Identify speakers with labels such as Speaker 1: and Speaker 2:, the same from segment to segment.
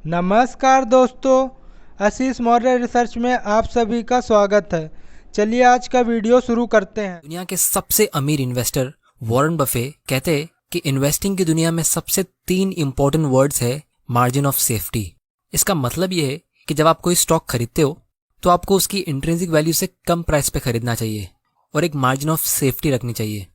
Speaker 1: नमस्कार दोस्तों, आशीष मौर्य रिसर्च में आप सभी का स्वागत है। चलिए आज का वीडियो शुरू करते हैं।
Speaker 2: दुनिया के सबसे अमीर इन्वेस्टर वॉरेन बफे कहते हैं कि इन्वेस्टिंग की दुनिया में सबसे 3 इंपॉर्टेंट वर्ड्स है मार्जिन ऑफ सेफ्टी। इसका मतलब ये है कि जब आप कोई स्टॉक खरीदते हो तो आपको उसकी इंट्रिंसिक वैल्यू से कम प्राइस पे खरीदना चाहिए और एक मार्जिन ऑफ सेफ्टी रखनी चाहिए।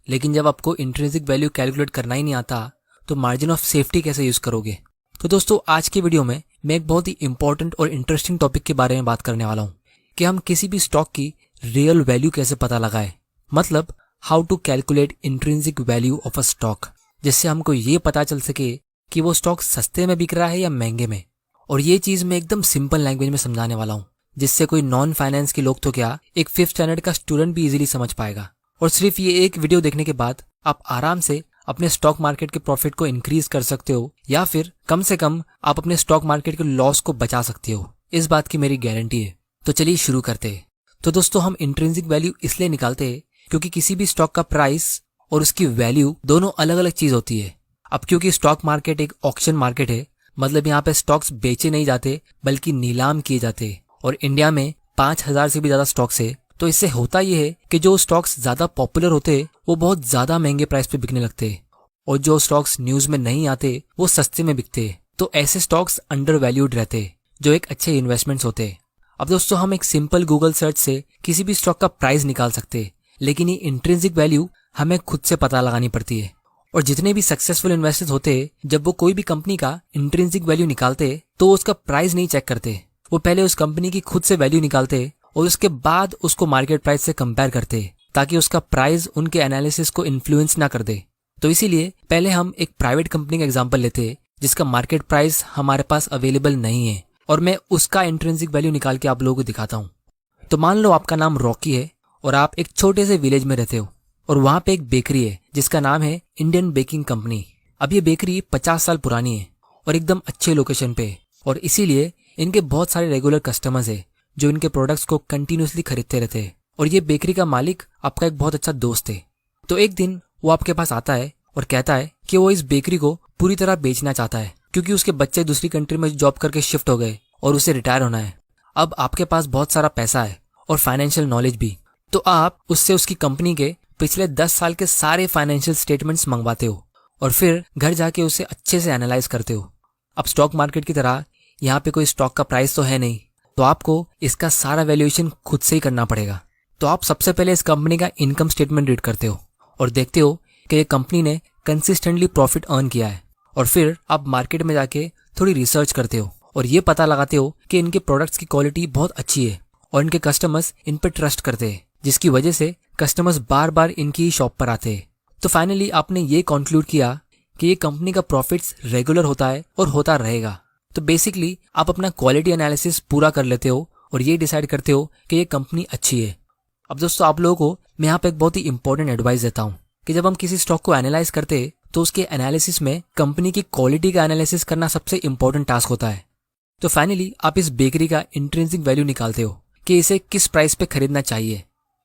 Speaker 2: लेकिन जब आपको इंट्रिंसिक वैल्यू कैलकुलेट करना ही नहीं आता तो मार्जिन ऑफ सेफ्टी कैसे यूज करोगे। तो दोस्तों आज की वीडियो में मैं एक बहुत ही इंपॉर्टेंट और इंटरेस्टिंग टॉपिक के बारे में बात करने वाला हूँ कि हम किसी भी स्टॉक की रियल वैल्यू कैसे पता लगाए, मतलब how to calculate intrinsic value of a stock, जिससे हमको ये पता चल सके कि वो स्टॉक सस्ते में बिक रहा है या महंगे में। और ये चीज मैं एकदम सिंपल लैंग्वेज में समझाने वाला हूँ जिससे कोई नॉन फाइनेंस के लोग तो क्या, एक 5th स्टैंडर्ड का स्टूडेंट भी इजीली समझ पाएगा। और सिर्फ ये एक वीडियो देखने के बाद आप आराम से अपने स्टॉक मार्केट के प्रॉफिट को इंक्रीज कर सकते हो या फिर कम से कम आप अपने स्टॉक मार्केट के लॉस को बचा सकते हो। इस बात की मेरी गारंटी है। तो चलिए शुरू करते हैं। तो दोस्तों हम इंट्रिंसिक वैल्यू इसलिए निकालते हैं क्योंकि किसी भी स्टॉक का प्राइस और उसकी वैल्यू दोनों अलग अलग चीज होती है। अब क्योंकि स्टॉक मार्केट एक ऑक्शन मार्केट है, मतलब यहाँ पे स्टॉक्स बेचे नहीं जाते बल्कि नीलाम किए जाते, और इंडिया में 5000 से भी ज्यादा स्टॉक्स है। तो इससे होता यह है कि जो स्टॉक्स ज्यादा पॉपुलर होते वो बहुत ज्यादा महंगे प्राइस पे बिकने लगते और जो स्टॉक्स न्यूज में नहीं आते वो सस्ते में बिकते। तो ऐसे स्टॉक्स अंडर वैल्यूड रहते जो एक अच्छे इन्वेस्टमेंट्स होते। अब दोस्तों हम एक सिंपल गूगल सर्च से किसी भी स्टॉक का प्राइस निकाल सकते, लेकिन ये इंट्रिंसिक वैल्यू हमें खुद से पता लगानी पड़ती है। और जितने भी सक्सेसफुल इन्वेस्टर्स होते जब वो कोई भी कंपनी का इंट्रिंसिक वैल्यू निकालते तो उसका प्राइस नहीं चेक करते, वो पहले उस कंपनी की खुद से वैल्यू निकालते और उसके बाद उसको मार्केट प्राइस से कंपेयर करते ताकि उसका प्राइस उनके एनालिसिस को इन्फ्लुएंस ना कर दे। तो इसीलिए पहले हम एक प्राइवेट कंपनी का एग्जांपल लेते हैं जिसका मार्केट प्राइस हमारे पास अवेलेबल नहीं है और मैं उसका इंट्रिंसिक वैल्यू निकाल के आप लोगों को दिखाता हूँ। तो मान लो आपका नाम रॉकी है और आप एक छोटे से विलेज में रहते हो और वहां पे एक बेकरी है जिसका नाम है इंडियन बेकिंग कंपनी। अब ये बेकरी 50 साल पुरानी है और एकदम अच्छे लोकेशन पे है और इसीलिए इनके बहुत सारे रेगुलर कस्टमर्स है जो इनके प्रोडक्ट्स को कंटिन्यूसली खरीदते रहते हैं। और ये बेकरी का मालिक आपका एक बहुत अच्छा दोस्त है। तो एक दिन वो आपके पास आता है और कहता है कि वो इस बेकरी को पूरी तरह बेचना चाहता है क्योंकि उसके बच्चे दूसरी कंट्री में जॉब करके शिफ्ट हो गए और उसे रिटायर होना है। अब आपके पास बहुत सारा पैसा है और फाइनेंशियल नॉलेज भी, तो आप उससे उसकी कंपनी के पिछले 10 साल के सारे फाइनेंशियल स्टेटमेंट्स मंगवाते हो और फिर घर जाके उसे अच्छे से एनालाइज करते हो। अब स्टॉक मार्केट की तरह यहाँ पे कोई स्टॉक का प्राइस तो है नहीं, तो आपको इसका सारा वैल्यूएशन खुद से ही करना पड़ेगा। तो आप सबसे पहले इस कंपनी का इनकम स्टेटमेंट रीड करते हो और देखते हो कि ये कंपनी ने कंसिस्टेंटली प्रॉफिट अर्न किया है। और फिर आप मार्केट में जाके थोड़ी रिसर्च करते हो और ये पता लगाते हो कि इनके प्रोडक्ट्स की क्वालिटी बहुत अच्छी है और इनके कस्टमर्स इन पर ट्रस्ट करते हैं, जिसकी वजह से कस्टमर्स बार बार इनकी ही शॉप पर आते हैं। तो फाइनली आपने ये कंक्लूड किया कि ये कंपनी का प्रॉफिट्स रेगुलर होता है और होता रहेगा। तो बेसिकली आप अपना क्वालिटी एनालिसिस पूरा कर लेते हो और ये डिसाइड करते हो कि ये कंपनी अच्छी है। अब दोस्तों आप लोगों को मैं यहाँ पे एक बहुत ही इंपॉर्टेंट एडवाइस देता हूँ कि जब हम किसी स्टॉक को एनालाइज करते तो उसके एनालिसिस में कंपनी की क्वालिटी का एनालिसिस करना सबसे इंपॉर्टेंट टास्क होता है। तो फाइनली आप इस बेकरी का इंट्रिंसिक वैल्यू निकालते हो कि इसे किस प्राइस पे खरीदना चाहिए।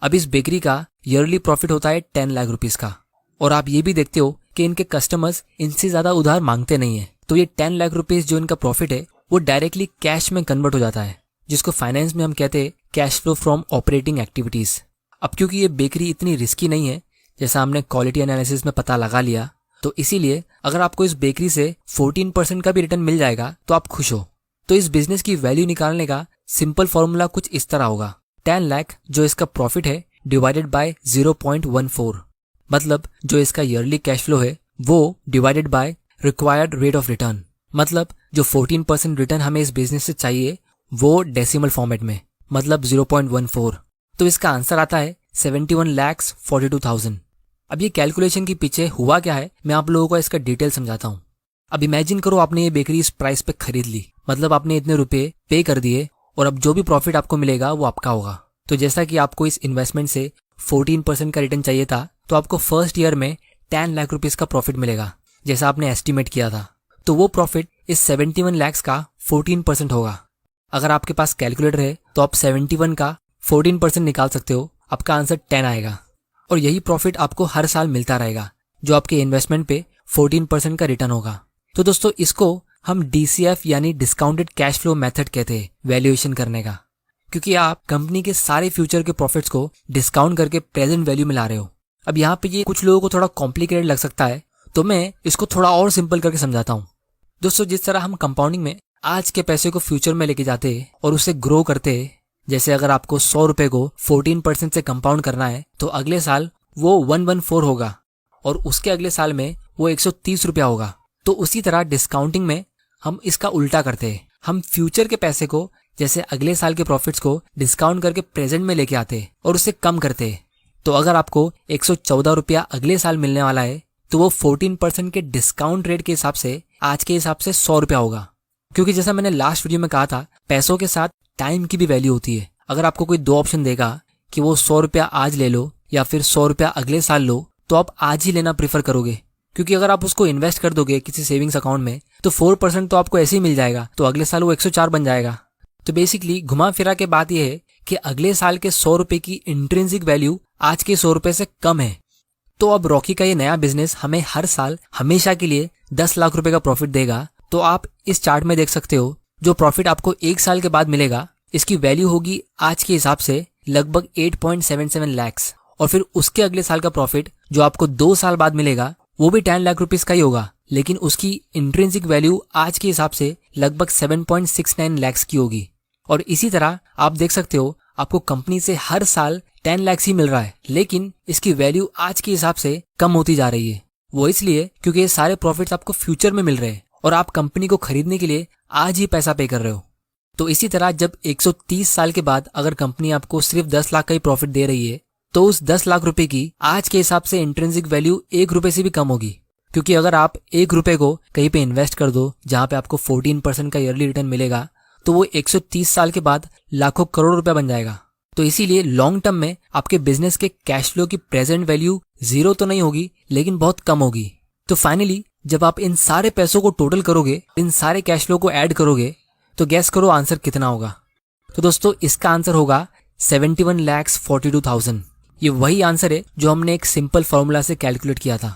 Speaker 2: अब इस बेकरी का ईयरली प्रॉफिट होता है 10 लाख रुपीज का और आप ये भी देखते हो कि इनके कस्टमर्स इनसे ज्यादा उधार मांगते नहीं है। तो ये 10 लाख रुपीज जो इनका प्रॉफिट है वो डायरेक्टली कैश में कन्वर्ट हो जाता है, जिसको फाइनेंस में हम कहते हैं cash flow from operating activities. अब क्योंकि ये बेकरी इतनी रिस्की नहीं है जैसा हमने क्वालिटी एनालिसिस में पता लगा लिया, तो इसीलिए अगर आपको इस बेकरी से 14% का भी रिटर्न मिल जाएगा तो आप खुश हो। तो इस बिजनेस की वैल्यू निकालने का सिंपल फॉर्मूला कुछ इस तरह होगा, 10 लाख जो इसका प्रॉफिट है डिवाइडेड बाय 0.14, मतलब जो इसका ईयरली कैश फ्लो है वो divided by required rate of return, मतलब जो 14% रिटर्न हमें इस बिजनेस से चाहिए वो डेसिमल फॉर्मेट में, मतलब 0.14। तो इसका आंसर आता है 71,42,000। अब ये कैलकुलेशन के पीछे हुआ क्या है मैं आप लोगों को इसका डिटेल समझाता हूँ। अब इमेजिन करो आपने ये बेकरी इस प्राइस पे खरीद ली, मतलब आपने इतने रुपए पे कर दिए और अब जो भी प्रॉफिट आपको मिलेगा वो आपका होगा। तो जैसा कि आपको इस इन्वेस्टमेंट से 14% का रिटर्न चाहिए था, तो आपको फर्स्ट ईयर में 10 लाख रुपीज का प्रॉफिट मिलेगा जैसा आपने एस्टिमेट किया था। तो वो प्रॉफिट इस 71 लाख का 14% होगा। अगर आपके पास कैलकुलेटर है तो आप 71 का 14% निकाल सकते हो, आपका आंसर 10 आएगा। और यही प्रॉफिट आपको हर साल मिलता रहेगा जो आपके इन्वेस्टमेंट पे 14% का रिटर्न होगा। तो दोस्तों इसको हम DCF यानी डिस्काउंटेड कैश फ्लो मेथड कहते हैं वैल्यूएशन करने का, क्योंकि आप कंपनी के सारे फ्यूचर के प्रॉफिट्स को डिस्काउंट करके प्रेजेंट वैल्यू में ला रहे हो। अब यहाँ पे ये कुछ लोगों को थोड़ा कॉम्प्लिकेटेड लग सकता है, तो मैं इसको थोड़ा और सिंपल करके समझाता हूँ। दोस्तों, जिस तरह हम कंपाउंडिंग में आज के पैसे को फ्यूचर में लेके जाते हैं और उसे ग्रो करते हैं, जैसे अगर आपको 100 रुपए को 14% से कंपाउंड करना है तो अगले साल वो 114 होगा और उसके अगले साल में वो 130 रुपया होगा। तो उसी तरह डिस्काउंटिंग में हम इसका उल्टा करते हैं। हम फ्यूचर के पैसे को, जैसे अगले साल के प्रॉफिट्स को डिस्काउंट करके प्रेजेंट में लेके आते हैं और उसे कम करते हैं। तो अगर आपको 114 रुपया अगले साल मिलने वाला है तो वो 14% के डिस्काउंट रेट के हिसाब से आज के हिसाब से 100 रुपया होगा। क्योंकि जैसा मैंने लास्ट वीडियो में कहा था, पैसों के साथ टाइम की भी वैल्यू होती है। अगर आपको कोई दो ऑप्शन देगा कि वो 100 रुपया आज ले लो या फिर 100 रुपया अगले साल लो, तो आप आज ही लेना प्रीफर करोगे, क्योंकि अगर आप उसको इन्वेस्ट कर दोगे किसी सेविंग्स अकाउंट में तो 4% तो आपको ऐसे ही मिल जाएगा, तो अगले साल वो 104 बन जाएगा। तो बेसिकली घुमा फिरा के बात यह है कि अगले साल के 100 रुपए की इंट्रिंसिक वैल्यू आज के 100 रुपए से कम है। तो अब रॉकी का ये नया बिजनेस हमें हर साल हमेशा के लिए 10 लाख रुपए का प्रॉफिट देगा। तो आप इस चार्ट में देख सकते हो, जो प्रॉफिट आपको एक साल के बाद मिलेगा इसकी वैल्यू होगी आज के हिसाब से लगभग 8.77 लाख, और फिर उसके अगले साल का प्रॉफिट जो आपको 2 साल बाद मिलेगा वो भी 10 लाख रुपीस का ही होगा, लेकिन उसकी इंट्रिंसिक वैल्यू आज के हिसाब से लगभग 7.69 लाख की होगी। और इसी तरह आप देख सकते हो, आपको कंपनी से हर साल 10 लाख ही मिल रहा है, लेकिन इसकी वैल्यू आज के हिसाब से कम होती जा रही है। वो इसलिए क्योंकि ये सारे प्रॉफिट्स आपको फ्यूचर में मिल रहे हैं और आप कंपनी को खरीदने के लिए आज ही पैसा पे कर रहे हो। तो इसी तरह जब 130 साल के बाद अगर कंपनी आपको सिर्फ 10 लाख का ही प्रॉफिट दे रही है, तो उस 10 लाख रुपए की आज के हिसाब से इंट्रिंसिक वैल्यू 1 रुपए से भी कम होगी। क्योंकि अगर आप 1 रुपए को कहीं पे इन्वेस्ट कर दो जहां पे आपको 14% का ईयरली रिटर्न मिलेगा, तो वो 130 साल के बाद लाखों करोड़ रुपया बन जाएगा। तो इसीलिए लॉन्ग टर्म में आपके बिजनेस के कैश फ्लो की प्रेजेंट वैल्यू 0 तो नहीं होगी, लेकिन बहुत कम होगी। तो फाइनली जब आप इन सारे पैसों को टोटल करोगे, इन सारे कैश फ्लो को ऐड करोगे, तो गैस करो आंसर कितना होगा। तो दोस्तों, इसका आंसर होगा 71,42,000। ये वही आंसर है जो हमने एक सिंपल फॉर्मूला से कैलकुलेट किया था।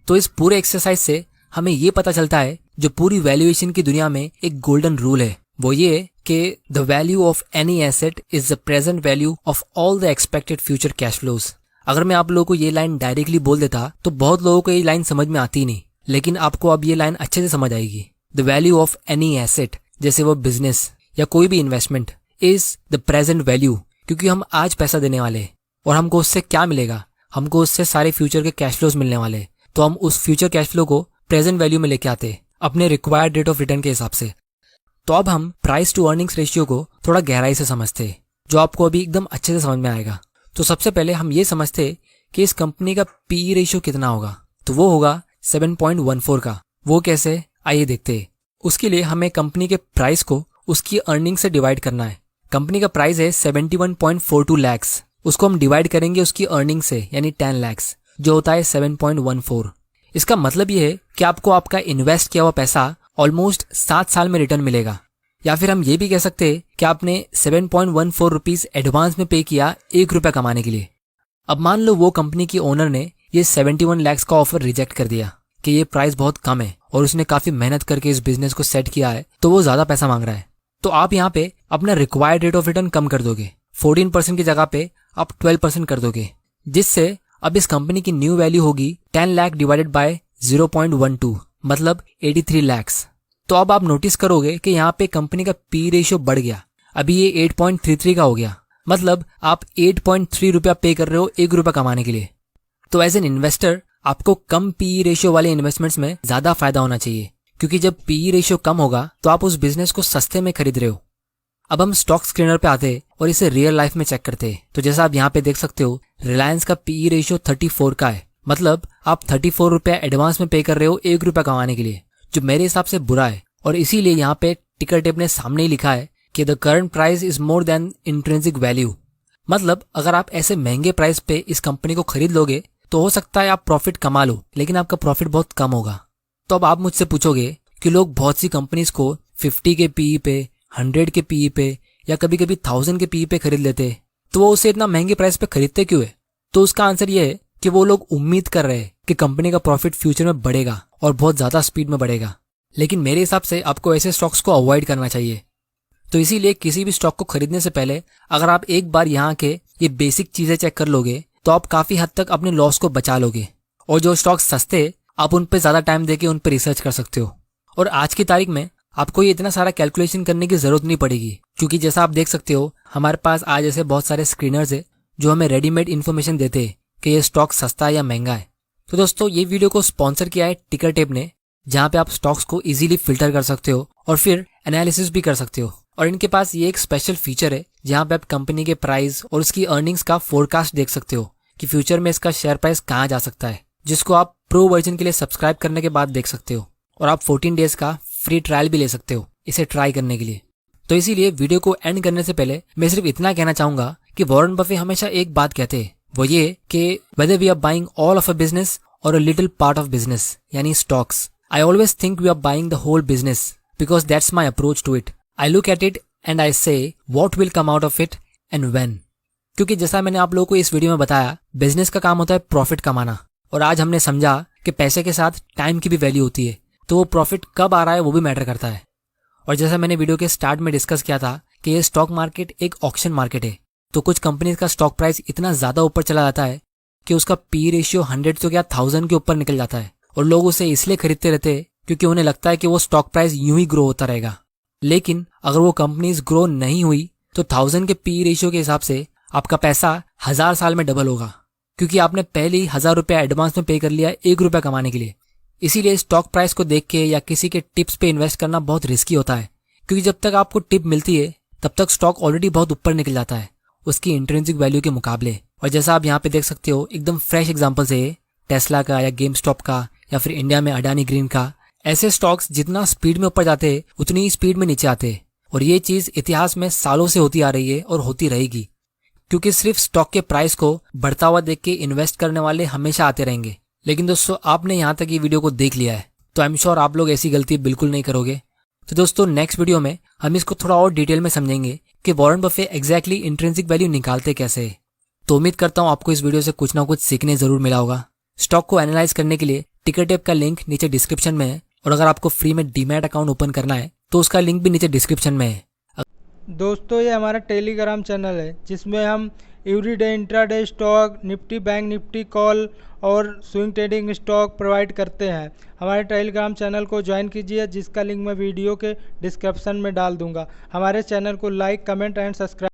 Speaker 2: तो इस पूरे एक्सरसाइज से हमें ये पता चलता है, जो पूरी वैल्यूएशन की दुनिया में एक गोल्डन रूल है, वो ये है कि the value of any asset is the present value of all the expected future cash flows. अगर मैं आप लोगों को ये लाइन डायरेक्टली बोल देता तो बहुत लोगों को ये लाइन समझ में आती नहीं, लेकिन आपको अब ये लाइन अच्छे से समझ आएगी। The value of any asset, जैसे वो बिजनेस या कोई भी investment, is the present value, क्योंकि हम आज पैसा देने वाले हैं और हमको उससे क्या मिलेगा, हमको उससे सारे फ्यूचर के कैश फ्लोज मिलने वाले। तो हम उस फ्यूचर कैश फ्लो को प्रेजेंट वैल्यू में लेके आते हैं अपने रिक्वायर्ड रेट ऑफ रिटर्न के हिसाब से। तो अब हम प्राइस टू अर्निंग्स रेशियो को थोड़ा गहराई से समझते हैं, जो आपको अभी एकदम अच्छे से समझ में आएगा। तो सबसे पहले हम ये समझते हैं कि इस कंपनी का पीई रेशियो कितना होगा। तो वो होगा 7.14 का। वो कैसे, आइए देखते हैं। उसके लिए हमें कंपनी के प्राइस को उसकी अर्निंग से डिवाइड करना है। कंपनी का प्राइस है 71.42 लाख, उसको हम डिवाइड करेंगे उसकी अर्निंग से, यानी 10 लाख, जो होता है 7.14। इसका मतलब ये है कि आपको आपका इन्वेस्ट किया हुआ पैसा ऑलमोस्ट 7 साल में रिटर्न मिलेगा। या फिर हम ये भी कह सकते हैं कि आपने 7.14 रुपीज एडवांस में पे किया 1 रुपया कमाने के लिए। अब मान लो वो कंपनी की ओनर ने ये 71 लाख का ऑफर रिजेक्ट कर दिया कि ये प्राइस बहुत कम है और उसने काफी मेहनत करके इस बिजनेस को सेट किया है, तो वो ज्यादा पैसा मांग रहा है। तो आप यहाँ पे अपना रिक्वायर्ड रेट ऑफ रिटर्न कम कर दोगे, 14% की जगह पे आप 12% कर दोगे, जिससे अब इस कंपनी की न्यू वैल्यू होगी 10 लाख डिवाइडेड बाय 0.12, मतलब 83 लाख। तो अब आप नोटिस करोगे कि यहाँ पे कंपनी का पी रेशियो बढ़ गया, अभी ये 8.33 का हो गया, मतलब आप 8.3 रुपया पे कर रहे हो 1 रुपया कमाने के लिए। तो एज एन इन्वेस्टर आपको कम पीई रेशियो वाले इन्वेस्टमेंट्स में ज्यादा फायदा होना चाहिए, क्योंकि जब पीई रेशियो कम होगा तो आप उस बिजनेस को सस्ते में खरीद रहे हो। अब हम स्टॉक स्क्रीनर पे आते हैं और इसे रियल लाइफ में चेक करते हैं। तो जैसा आप यहाँ पे देख सकते हो, रिलायंस का पीई रेशियो 34 का है, मतलब आप 34 रुपया एडवांस में पे कर रहे हो 1 रुपया कमाने के लिए, जो मेरे हिसाब से बुरा है। और इसीलिए यहाँ पे टिकर टेप ने सामने ही लिखा है कि the current price is more than intrinsic value. मतलब अगर आप ऐसे महंगे प्राइस पे इस कंपनी को खरीद लोगे तो हो सकता है आप प्रॉफिट कमा लो, लेकिन आपका प्रॉफिट बहुत कम होगा। तो अब आप मुझसे पूछोगे कि लोग बहुत सी कंपनीज को 50 के पीई पे, 100 के पीई पे या कभी कभी 1000 के पीई पे खरीद लेते, तो वो उसे इतना महंगे प्राइस पे खरीदते क्यों है? तो उसका आंसर ये है कि वो लोग उम्मीद कर रहे हैं कि कंपनी का प्रॉफिट फ्यूचर में बढ़ेगा और बहुत ज्यादा स्पीड में बढ़ेगा। लेकिन मेरे हिसाब से आपको ऐसे स्टॉक्स को अवॉइड करना चाहिए। तो इसीलिए किसी भी स्टॉक को खरीदने से पहले अगर आप एक बार यहाँ के ये बेसिक चीज़ें चेक कर लोगे तो आप काफ़ी हद तक अपने लॉस को बचा लोगे। और जो स्टॉक्स सस्ते, आप उन पर ज़्यादा टाइम देके उन पर रिसर्च कर सकते हो। और आज की तारीख में आपको ये इतना सारा कैलकुलेशन करने की ज़रूरत नहीं पड़ेगी, क्योंकि जैसा आप देख सकते हो हमारे पास आज ऐसे बहुत सारे स्क्रीनर्स है जो हमें रेडीमेड इन्फॉर्मेशन देते हैं कि ये स्टॉक सस्ता है या महंगा है। तो दोस्तों, ये वीडियो को स्पॉन्सर किया है टिकर टेप ने, जहाँ पे आप स्टॉक्स को इजीली फिल्टर कर सकते हो और फिर एनालिसिस भी कर सकते हो। और इनके पास ये एक स्पेशल फीचर है जहाँ पे आप कंपनी के प्राइस और उसकी अर्निंग्स का फोरकास्ट देख सकते हो कि फ्यूचर में इसका शेयर प्राइस कहाँ जा सकता है, जिसको आप प्रो वर्जन के लिए सब्सक्राइब करने के बाद देख सकते हो। और आप 14 डेज का फ्री ट्रायल भी ले सकते हो इसे ट्राई करने के लिए। तो इसीलिए वीडियो को एंड करने से पहले मैं सिर्फ इतना कहना चाहूंगा कि वॉरेन बफे हमेशा एक बात कहते हैं, वो ये कि whether we are buying all of a business or a little part of business, यानी stocks, I always think we are buying the whole business because that's my approach to it. I look at it and I say what will come out of it and when. क्योंकि जैसा मैंने आप लोगों को इस video में बताया, business का काम होता है प्रॉफिट कमाना, और आज हमने समझा कि पैसे के साथ टाइम की भी वैल्यू होती है, तो वो प्रॉफिट कब आ रहा है वो भी मैटर करता है। और जैसा मैंने वीडियो के स्टार्ट में डिस्कस किया था कि ये स्टॉक मार्केट एक ऑक्शन मार्केट है, तो कुछ कंपनीज का स्टॉक प्राइस इतना ज़्यादा ऊपर चला जाता है कि उसका पी रेशियो 100 तो क्या 1000 के ऊपर निकल जाता है, और लोग उसे इसलिए खरीदते रहते हैं क्योंकि उन्हें लगता है कि वो स्टॉक प्राइस यूं ही ग्रो होता रहेगा। लेकिन अगर वो कंपनीज ग्रो नहीं हुई तो 1000 के पी रेशियो के हिसाब से आपका पैसा 1000 साल में डबल होगा, क्योंकि आपने पहले ही 1000 रुपया एडवांस में पे कर लिया 1 रुपया कमाने के लिए। इसीलिए स्टॉक प्राइस को देख के या किसी के टिप्स पे इन्वेस्ट करना बहुत रिस्की होता है, क्योंकि जब तक आपको टिप मिलती है तब तक स्टॉक ऑलरेडी बहुत ऊपर निकल जाता है उसकी इंट्रिंसिक वैल्यू के मुकाबले। और जैसा आप यहाँ पे देख सकते हो, एकदम फ्रेश एग्जांपल है टेस्ला का या गेम स्टॉप का या फिर इंडिया में अडानी ग्रीन का। ऐसे स्टॉक्स जितना स्पीड में ऊपर जाते हैं उतनी ही स्पीड में नीचे आते हैं, और ये चीज़ इतिहास में सालों से होती आ रही है और होती रहेगी, क्योंकि सिर्फ स्टॉक के प्राइस को बढ़ता हुआ देख के इन्वेस्ट करने वाले हमेशा आते रहेंगे। लेकिन दोस्तों, आपने यहाँ तक ये वीडियो को देख लिया है तो आई एम श्योर आप लोग ऐसी गलती बिल्कुल नहीं करोगे। तो दोस्तों, नेक्स्ट वीडियो में हम इसको थोड़ा और डिटेल में समझेंगे कि Warren Buffett exactly intrinsic value निकालते कैसे है। तो उम्मीद करता हूँ आपको इस वीडियो से कुछ ना कुछ सीखने जरूर मिला होगा। स्टॉक को एनालाइज करने के लिए टिकर टेप का लिंक नीचे डिस्क्रिप्शन में है, और अगर आपको फ्री में डीमैट अकाउंट ओपन करना है तो उसका लिंक भी नीचे डिस्क्रिप्शन में है।
Speaker 1: दोस्तों, ये हमारा टेलीग्राम चैनल है जिसमें हम everyday intraday stock, Nifty bank Nifty call और स्विंग ट्रेडिंग स्टॉक प्रोवाइड करते हैं। हमारे टेलीग्राम चैनल को ज्वाइन कीजिए, जिसका लिंक मैं वीडियो के डिस्क्रिप्शन में डाल दूंगा। हमारे चैनल को लाइक, कमेंट एंड सब्सक्राइब